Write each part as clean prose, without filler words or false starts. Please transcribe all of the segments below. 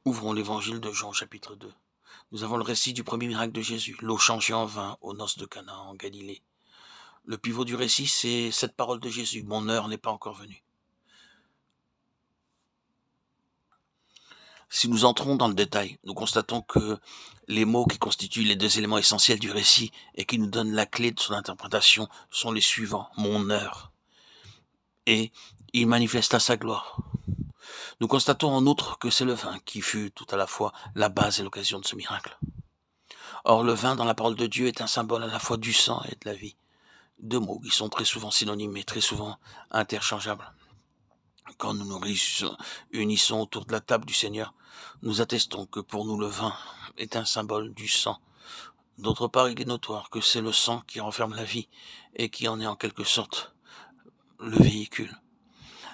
Ouvrons l'évangile de Jean, chapitre 2. Nous avons le récit du premier miracle de Jésus, l'eau changée en vin aux noces de Cana en Galilée. Le pivot du récit, c'est cette parole de Jésus, mon heure n'est pas encore venue. Si nous entrons dans le détail, nous constatons que les mots qui constituent les deux éléments essentiels du récit et qui nous donnent la clé de son interprétation sont les suivants, mon heure. Et il manifesta sa gloire. Nous constatons en outre que c'est le vin qui fut tout à la fois la base et l'occasion de ce miracle. Or, le vin dans la parole de Dieu est un symbole à la fois du sang et de la vie. Deux mots qui sont très souvent synonymes et très souvent interchangeables. Quand nous nous unissons autour de la table du Seigneur, nous attestons que pour nous le vin est un symbole du sang. D'autre part, il est notoire que c'est le sang qui renferme la vie et qui en est en quelque sorte le véhicule.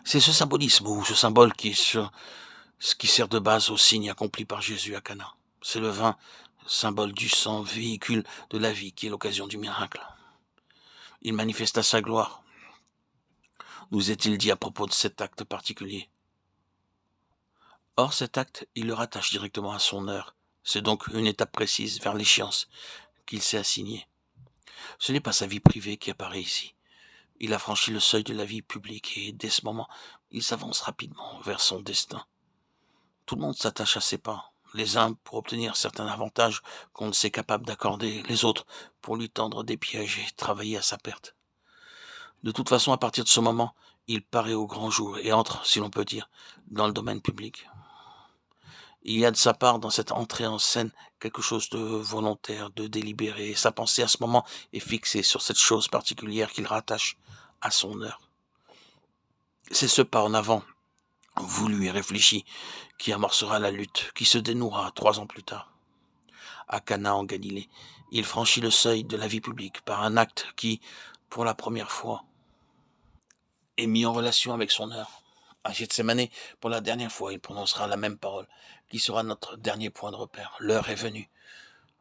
C'est ce symbolisme ou ce symbole qui sert de base au signe accompli par Jésus à Cana. C'est le vin, symbole du sang, véhicule de la vie qui est l'occasion du miracle. Il manifesta sa gloire, nous est-il dit à propos de cet acte particulier. Or, cet acte, il le rattache directement à son heure. C'est donc une étape précise vers l'échéance qu'il s'est assignée. Ce n'est pas sa vie privée qui apparaît ici. Il a franchi le seuil de la vie publique et, dès ce moment, il s'avance rapidement vers son destin. Tout le monde s'attache à ses pas, les uns pour obtenir certains avantages qu'on ne sait capable d'accorder, les autres pour lui tendre des pièges et travailler à sa perte. De toute façon, à partir de ce moment, il paraît au grand jour et entre, si l'on peut dire, dans le domaine public. Il y a de sa part dans cette entrée en scène quelque chose de volontaire, de délibéré, et sa pensée à ce moment est fixée sur cette chose particulière qu'il rattache à son heure. C'est ce pas en avant, voulu et réfléchi, qui amorcera la lutte, qui se dénouera 3 ans plus tard. À Cana en Galilée, il franchit le seuil de la vie publique par un acte qui, pour la première fois, est mis en relation avec son heure. À Gethsémané, pour la dernière fois, il prononcera la même parole, qui sera notre dernier point de repère. L'heure est venue.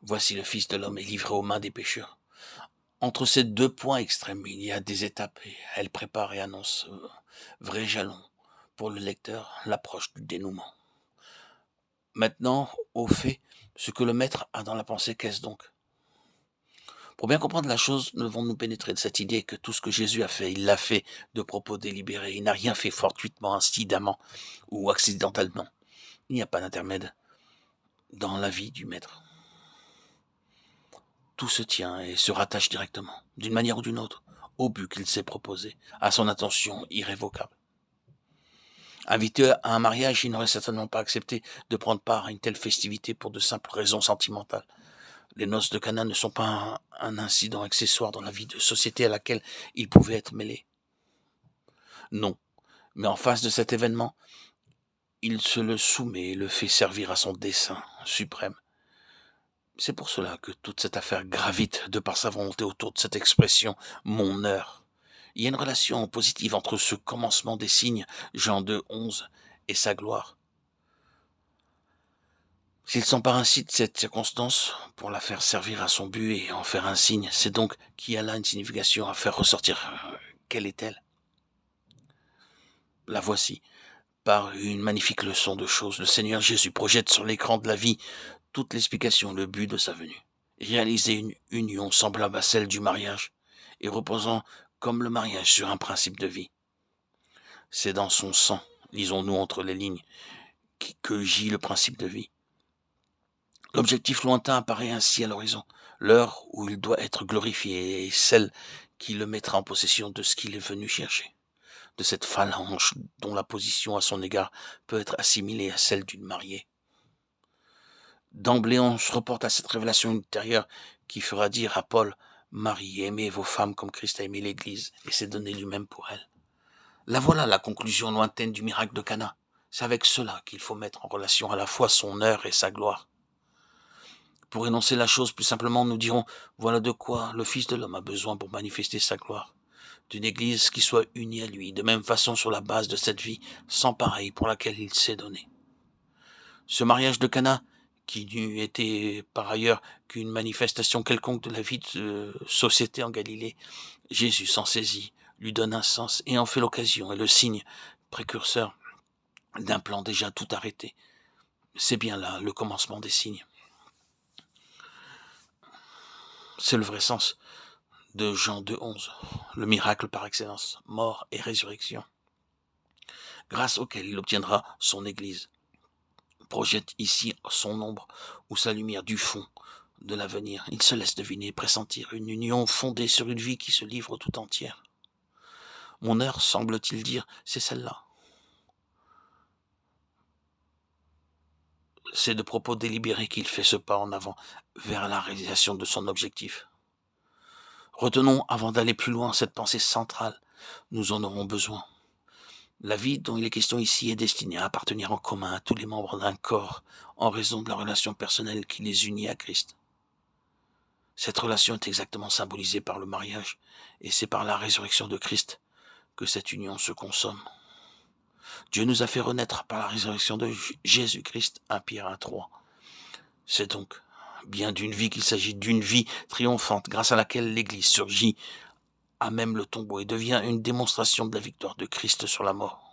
Voici le Fils de l'homme est livré aux mains des pécheurs. Entre ces deux points extrêmes, il y a des étapes et elles préparent et annoncent vrai jalon pour le lecteur, l'approche du dénouement. Maintenant, au fait, ce que le maître a dans la pensée, qu'est-ce donc? Pour bien comprendre la chose, nous devons nous pénétrer de cette idée que tout ce que Jésus a fait, il l'a fait de propos délibérés. Il n'a rien fait fortuitement, incidemment ou accidentellement. Il n'y a pas d'intermède dans la vie du maître. Tout se tient et se rattache directement, d'une manière ou d'une autre, au but qu'il s'est proposé, à son intention irrévocable. Invité à un mariage, il n'aurait certainement pas accepté de prendre part à une telle festivité pour de simples raisons sentimentales. Les noces de Cana ne sont pas un incident accessoire dans la vie de société à laquelle il pouvait être mêlé. Non, mais en face de cet événement, il se le soumet et le fait servir à son dessein suprême. C'est pour cela que toute cette affaire gravite de par sa volonté autour de cette expression « mon heure ». Il y a une relation positive entre ce commencement des signes, Jean 2, 11, et sa gloire. S'il s'empare ainsi de cette circonstance pour la faire servir à son but et en faire un signe, c'est donc qu'il y a là une signification à faire ressortir. Quelle est-elle? La voici. Par une magnifique leçon de choses, le Seigneur Jésus projette sur l'écran de la vie toute l'explication, le but de sa venue. Réaliser une union semblable à celle du mariage et reposant comme le mariage sur un principe de vie. C'est dans son sang, lisons-nous entre les lignes, que gît le principe de vie. L'objectif lointain apparaît ainsi à l'horizon, l'heure où il doit être glorifié et celle qui le mettra en possession de ce qu'il est venu chercher, de cette phalange dont la position à son égard peut être assimilée à celle d'une mariée. D'emblée, on se reporte à cette révélation ultérieure qui fera dire à Paul « Marie, aimez vos femmes comme Christ a aimé l'Église et s'est donné lui-même pour elle ». La voilà la conclusion lointaine du miracle de Cana. C'est avec cela qu'il faut mettre en relation à la fois son heure et sa gloire. Pour énoncer la chose plus simplement, nous dirons « Voilà de quoi le Fils de l'homme a besoin pour manifester sa gloire. D'une Église qui soit unie à lui, de même façon sur la base de cette vie sans pareil pour laquelle il s'est donné. » Ce mariage de Cana, qui n'eût été par ailleurs qu'une manifestation quelconque de la vie de société en Galilée, Jésus s'en saisit, lui donne un sens et en fait l'occasion et le signe précurseur d'un plan déjà tout arrêté. C'est bien là le commencement des signes. C'est le vrai sens de Jean 2,11, le miracle par excellence, mort et résurrection, grâce auquel il obtiendra son Église. Projette ici son ombre ou sa lumière du fond de l'avenir. Il se laisse deviner, pressentir une union fondée sur une vie qui se livre tout entière. Mon heure, semble-t-il dire, c'est celle-là. C'est de propos délibérés qu'il fait ce pas en avant vers la réalisation de son objectif. Retenons, avant d'aller plus loin, cette pensée centrale. Nous en aurons besoin. La vie dont il est question ici est destinée à appartenir en commun à tous les membres d'un corps en raison de la relation personnelle qui les unit à Christ. Cette relation est exactement symbolisée par le mariage et c'est par la résurrection de Christ que cette union se consomme. Dieu nous a fait renaître par la résurrection de Jésus-Christ, 1 Pierre 1,3. C'est donc bien d'une vie qu'il s'agit, d'une vie triomphante grâce à laquelle l'Église surgit à même le tombeau et devient une démonstration de la victoire de Christ sur la mort.